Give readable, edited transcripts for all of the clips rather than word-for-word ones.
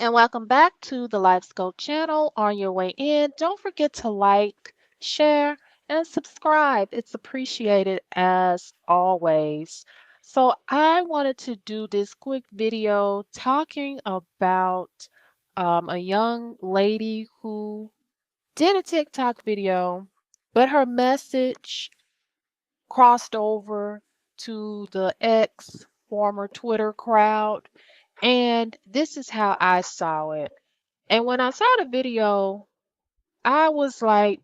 and welcome back to the Life Scope channel. On your way in, don't forget to like, share, and subscribe. It's appreciated as always. So, I wanted to do this quick video talking about a young lady who did a TikTok video, but her message crossed over to the ex former Twitter crowd. And this is how I saw it. And when I saw the video, I was like,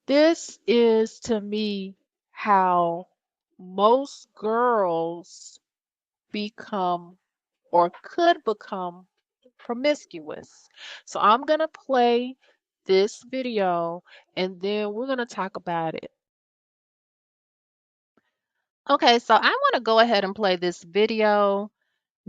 this is to me how most girls become or could become promiscuous. So I'm going to play this video and then we're going to talk about it. Okay, so I want to go ahead and play this video.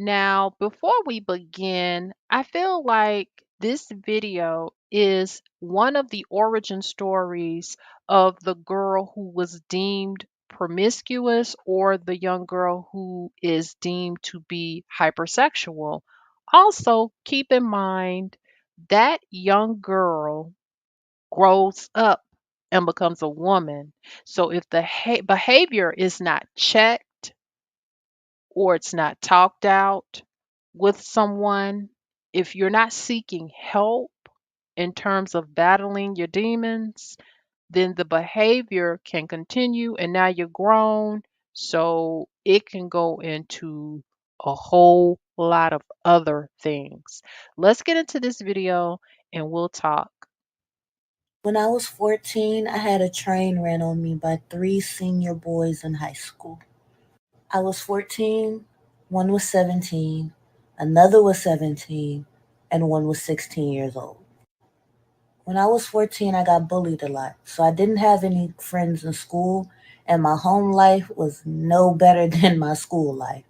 Now, before we begin, I feel like this video is one of the origin stories of the girl who was deemed promiscuous or the young girl who is deemed to be hypersexual. Also, keep in mind that young girl grows up and becomes a woman. So if the behavior is not checked, or it's not talked out with someone, if you're not seeking help in terms of battling your demons, then the behavior can continue and now you're grown. So it can go into a whole lot of other things. Let's get into this video and we'll talk. When I was 14, I had a train ran on me by three senior boys in high school. I was 14, one was 17, another was 17, and one was 16 years old. When I was 14, I got bullied a lot, so I didn't have any friends in school, and my home life was no better than my school life.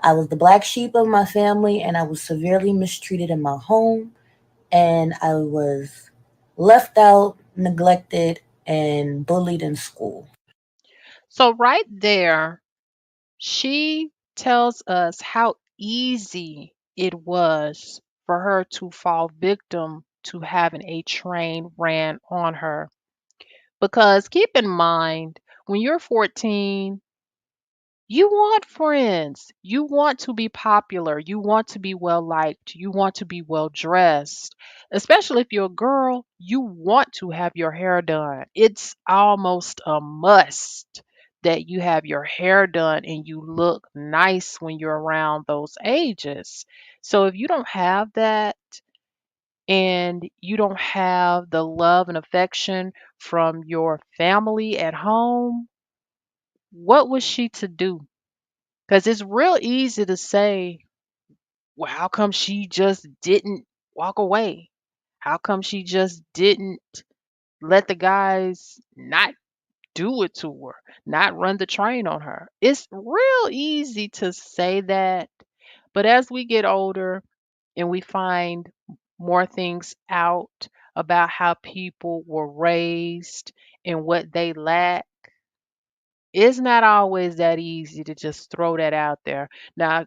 I was the black sheep of my family, and I was severely mistreated in my home, and I was left out, neglected, and bullied in school. So, right there, she tells us how easy it was for her to fall victim to having a train ran on her. Because keep in mind, when you're 14, you want friends. You want to be popular. You want to be well liked. You want to be well dressed. Especially if you're a girl, you want to have your hair done. It's almost a must that you have your hair done and you look nice when you're around those ages. So if you don't have that and you don't have the love and affection from your family at home, what was she to do? Because it's real easy to say, well, how come she just didn't walk away? How come she just didn't let the guys not do it to her, not run the train on her? It's real easy to say that. But as we get older and we find more things out about how people were raised and what they lack, it's not always that easy to just throw that out there. Now,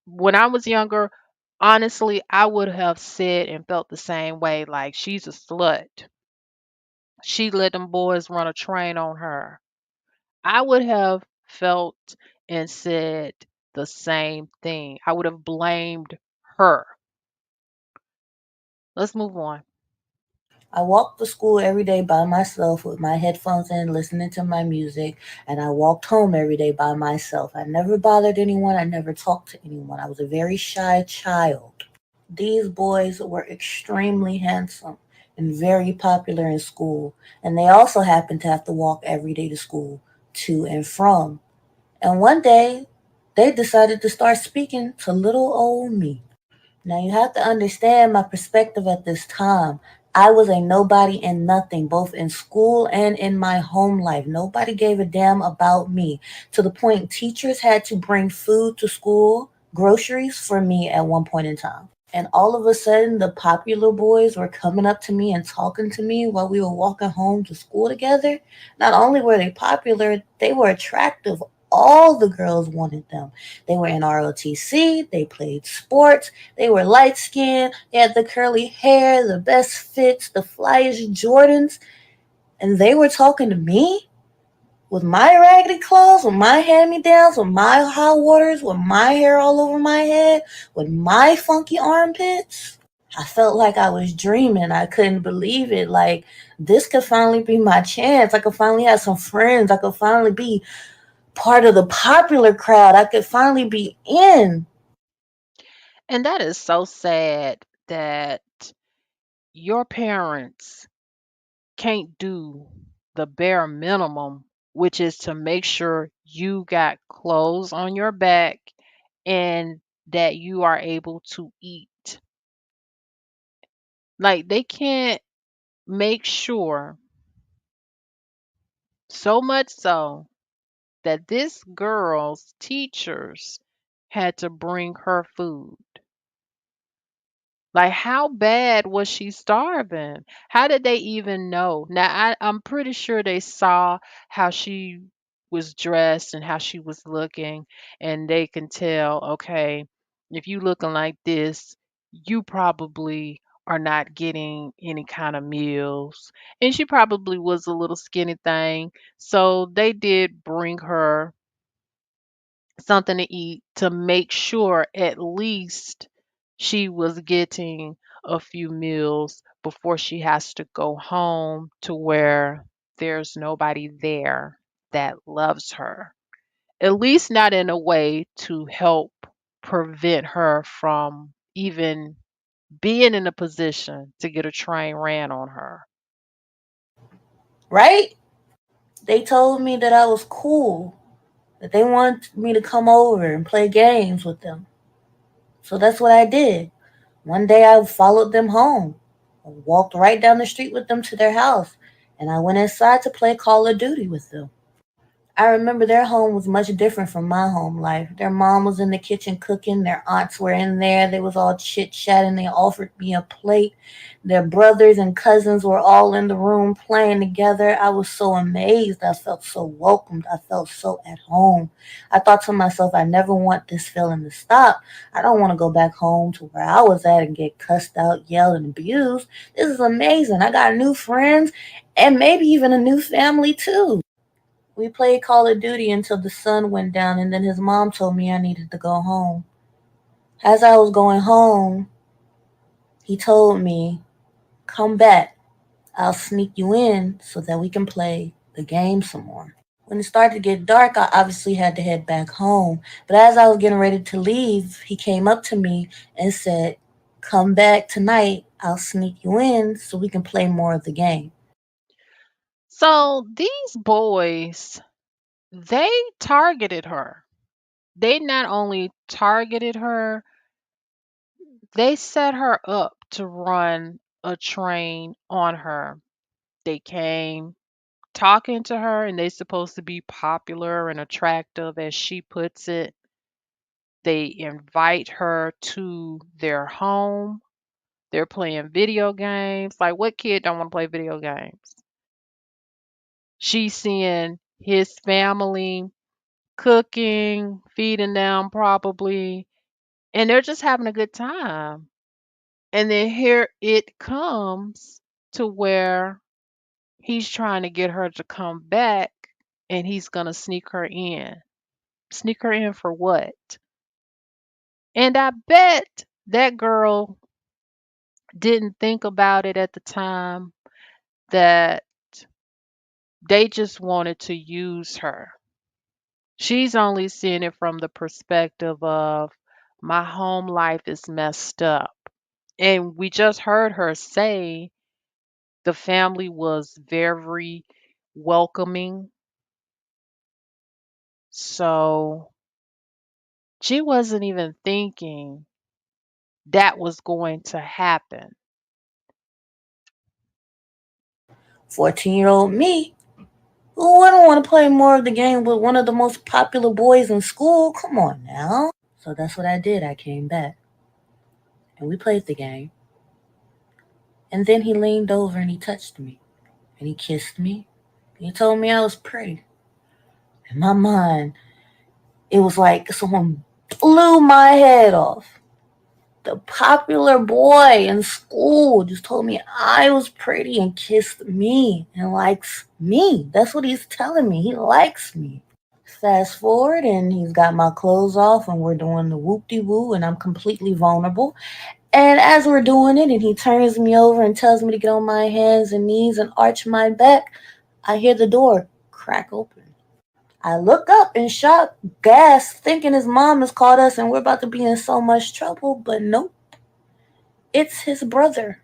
when I was younger, honestly, I would have said and felt the same way like she's a slut. She let them boys run a train on her. I would have felt and said the same thing. I would have blamed her. Let's move on. I walked to school every day by myself with my headphones in, listening to my music, and I walked home every day by myself. I never bothered anyone, I never talked to anyone. I was a very shy child. These boys were extremely handsome and very popular in school, and they also happened to have to walk every day to school, to and from. And one day, they decided to start speaking to little old me. Now you have to understand my perspective at this time. I was a nobody and nothing, both in school and in my home life. Nobody gave a damn about me to the point teachers had to bring food to school, groceries for me at one point in time. And all of a sudden, the popular boys were coming up to me and talking to me while we were walking home to school together. Not only were they popular, they were attractive All the girls wanted them. They were in ROTC, they played sports, they were light skinned, they had the curly hair, the best fits, the flyest Jordans, and they were talking to me with my raggedy clothes, with my hand me downs, with my hot waters, with my hair all over my head, with my funky armpits. I felt like I was dreaming. I couldn't believe it. Like, this could finally be my chance. I could finally have some friends. I could finally be part of the popular crowd. I could finally be in. And that is so sad that your parents can't do the bare minimum, which is to make sure you got clothes on your back and that you are able to eat. Like they can't make sure, so much so that this girl's teachers had to bring her food. Like, how bad was she starving? How did they even know? Now, I'm pretty sure they saw how she was dressed and how she was looking, and they can tell, okay, if you looking like this, you probably are not getting any kind of meals. And she probably was a little skinny thing. So they did bring her something to eat to make sure at least she was getting a few meals before she has to go home to where there's nobody there that loves her. At least not in a way to help prevent her from even being in a position to get a train ran on her. Right? They told me that I was cool, that they wanted me to come over and play games with them. So that's what I did. One day I followed them home. I walked right down the street with them to their house, and I went inside to play Call of Duty with them. I remember their home was much different from my home life. Their mom was in the kitchen cooking, their aunts were in there, they was all chit chatting, they offered me a plate. Their brothers and cousins were all in the room playing together. I was so amazed. I felt so welcomed. I felt so at home. I thought to myself, I never want this feeling to stop. I don't want to go back home to where I was at and get cussed out, yelled, and abused. This is amazing. I got new friends and maybe even a new family too. We played Call of Duty until the sun went down, and then his mom told me I needed to go home. As I was going home, he told me, "Come back. I'll sneak you in so that we can play the game some more." When it started to get dark, I obviously had to head back home. But as I was getting ready to leave, he came up to me and said, "Come back tonight. I'll sneak you in so we can play more of the game." So these boys, they targeted her. They not only targeted her, they set her up to run a train on her. They came talking to her, and they supposed to be popular and attractive, as she puts it. They invite her to their home. They're playing video games. Like, what kid don't want to play video games? She's seeing his family cooking, feeding them probably, and they're just having a good time. And then here it comes to where he's trying to get her to come back and he's going to sneak her in. Sneak her in for what? And I bet that girl didn't think about it at the time that they just wanted to use her. She's only seeing it from the perspective of my home life is messed up. And we just heard her say the family was very welcoming. So she wasn't even thinking that was going to happen. 14-year-old me, who wouldn't want to play more of the game with one of the most popular boys in school? Come on now. So that's what I did. I came back and we played the game. And then he leaned over and he touched me and he kissed me. And he told me I was pretty. In my mind, It was like someone blew my head off. The popular boy in school just told me I was pretty and kissed me and likes me. That's what he's telling me. He likes me. Fast forward, and he's got my clothes off, and we're doing the whoop de woo, and I'm completely vulnerable. And as we're doing it, and he turns me over and tells me to get on my hands and knees and arch my back, I hear the door crack open. I look up in shock, gasp, thinking his mom has called us and we're about to be in so much trouble, but nope, it's his brother.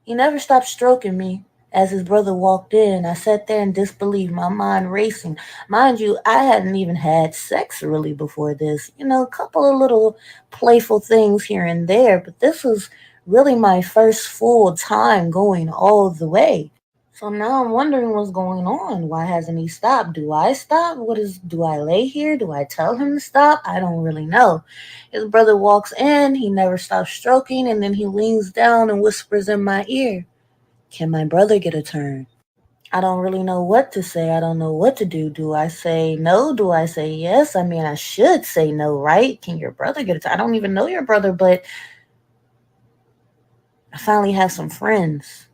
He never stopped stroking me. As his brother walked in, I sat there in disbelief, my mind racing. Mind you, I hadn't even had sex really before this. You know, a couple of little playful things here and there, but this was really my first full time going all the way. So now I'm wondering what's going on. Why hasn't he stopped? Do I stop? Do I lay here? Do I tell him to stop? I don't really know. His brother walks in, he never stops stroking, and then he leans down and whispers in my ear, "Can my brother get a turn?" I don't really know what to say. I don't know what to do. Do I say no? Do I say yes? I mean, I should say no, right? Can your brother get a turn? I don't even know your brother, but I finally have some friends,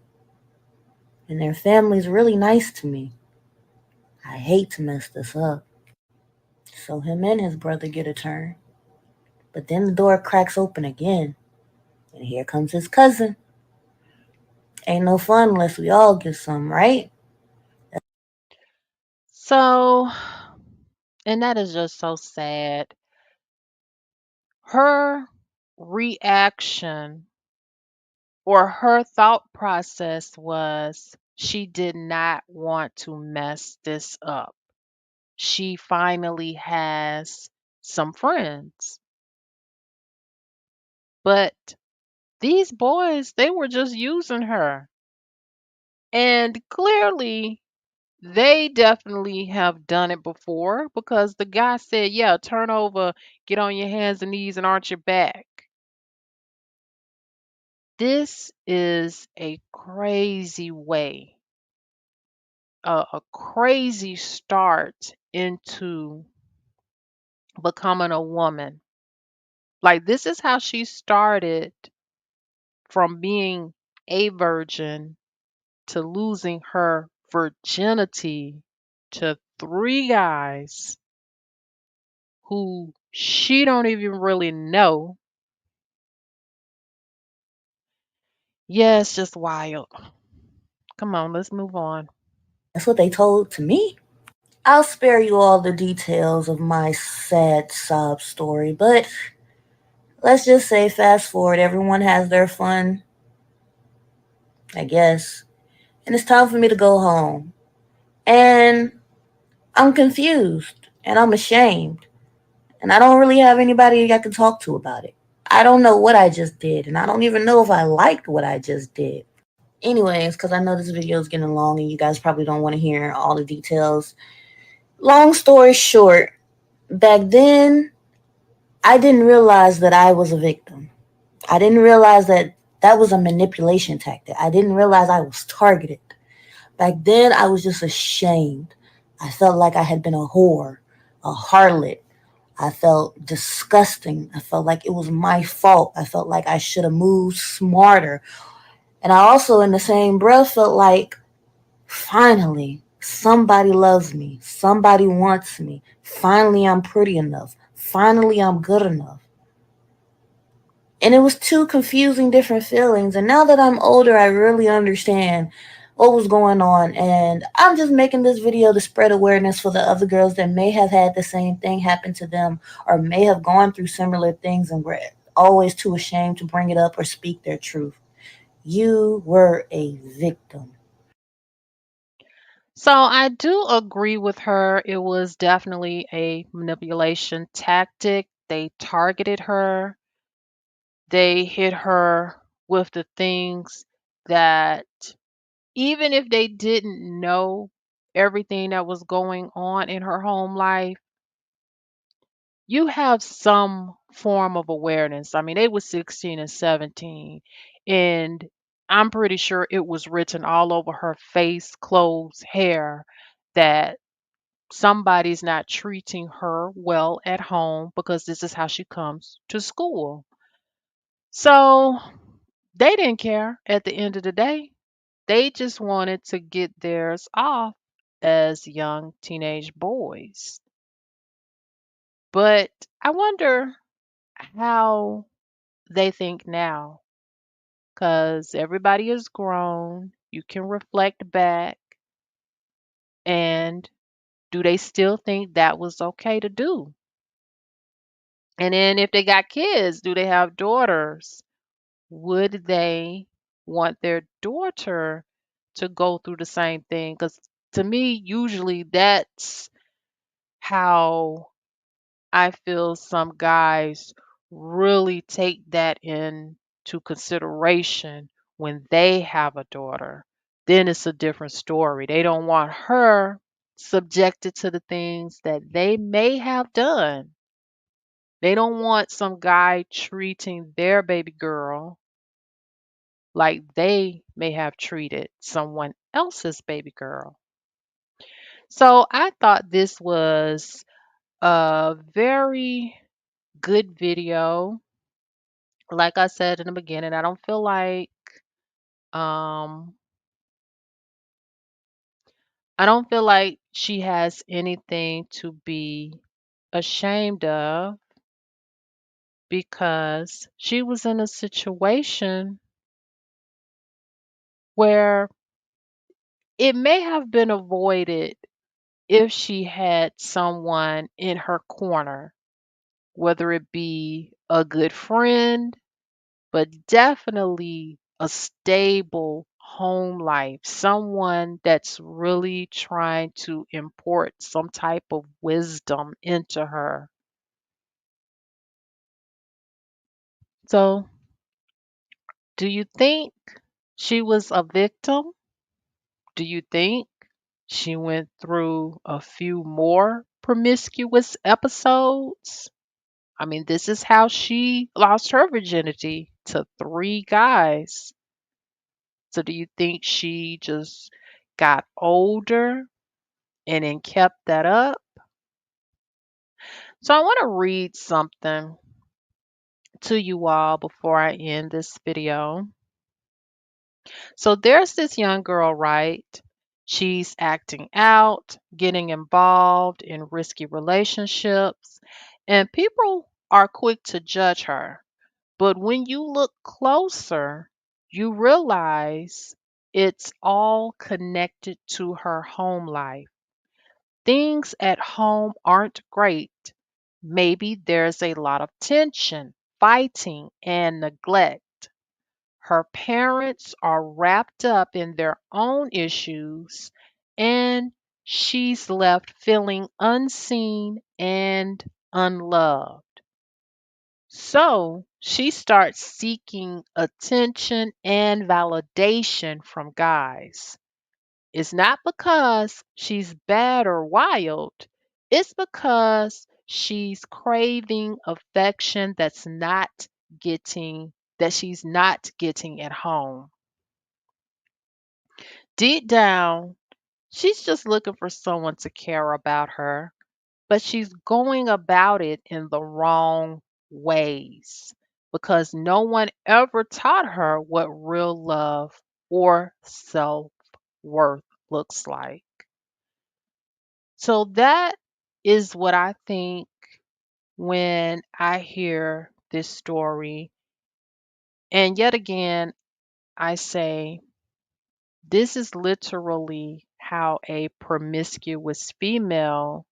and their family's really nice to me. I hate to mess this up. So him and his brother get a turn. But then the door cracks open again, and here comes his cousin. Ain't no fun unless we all get some, right? So, and that is just so sad. Her reaction or her thought process was she did not want to mess this up. She finally has some friends. But these boys, they were just using her. And clearly, they definitely have done it before because the guy said, yeah, turn over, get on your hands and knees and arch your back. This is a crazy way, a crazy start into becoming a woman. Like, this is how she started from being a virgin to losing her virginity to three guys who she don't even really know. Yeah, it's just wild. Come on, let's move on. That's what they told to me. I'll spare you all the details of my sad sob story, but let's just say fast forward, everyone has their fun, I guess. And it's time for me to go home. And I'm confused and I'm ashamed. And I don't really have anybody I can talk to about it. I don't know what I just did, and I don't even know if I liked what I just did. Anyways, because I know this video is getting long and you guys probably don't want to hear all the details. Long story short, back then, I didn't realize that I was a victim. I didn't realize that that was a manipulation tactic. I didn't realize I was targeted. Back then, I was just ashamed. I felt like I had been a whore, a harlot. I felt disgusting. I felt like it was my fault. I felt like I should have moved smarter. And I also, in the same breath, felt like finally somebody loves me. Somebody wants me. Finally, I'm pretty enough. Finally, I'm good enough. And it was two confusing different feelings. And now that I'm older, I really understand what was going on. And I'm just making this video to spread awareness for the other girls that may have had the same thing happen to them or may have gone through similar things and were always too ashamed to bring it up or speak their truth. You were a victim. So I do agree with her. It was definitely a manipulation tactic. They targeted her. They hit her with the things that even if they didn't know everything that was going on in her home life, you have some form of awareness. I mean, they were 16 and 17, and I'm pretty sure it was written all over her face, clothes, hair that somebody's not treating her well at home because this is how she comes to school. So they didn't care at the end of the day. They just wanted to get theirs off as young teenage boys. But I wonder how they think now because everybody is grown. You can reflect back, and do they still think that was okay to do? And then if they got kids, do they have daughters? Would they want their daughter to go through the same thing? Because to me, usually that's how I feel some guys really take that into consideration when they have a daughter. Then it's a different story. They don't want her subjected to the things that they may have done. They don't want some guy treating their baby girl like they may have treated someone else's baby girl. So I thought this was a very good video. Like I said in the beginning, um I don't feel like she has anything to be ashamed of because she was in a situation where it may have been avoided if she had someone in her corner, whether it be a good friend, but definitely a stable home life, someone that's really trying to import some type of wisdom into her. So, do you think she was a victim? Do you think she went through a few more promiscuous episodes? I mean, this is how she lost her virginity to three guys. So, do you think she just got older and then kept that up? So, I want to read something to you all before I end this video. So, there's this young girl, right? She's acting out, getting involved in risky relationships, and people are quick to judge her. But when you look closer, you realize it's all connected to her home life. Things at home aren't great. Maybe there's a lot of tension, fighting, and neglect. Her parents are wrapped up in their own issues, and she's left feeling unseen and unloved. So she starts seeking attention and validation from guys. It's not because she's bad or wild, it's because she's craving affection that she's not getting at home. Deep down, she's just looking for someone to care about her, but she's going about it in the wrong ways because no one ever taught her what real love or self worth looks like. So that is what I think when I hear this story. And yet again, I say this is literally how a promiscuous female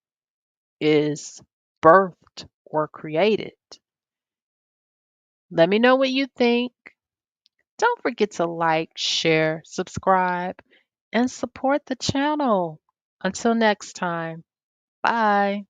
is birthed or created. Let me know what you think. Don't forget to like, share, subscribe, and support the channel. Until next time, bye.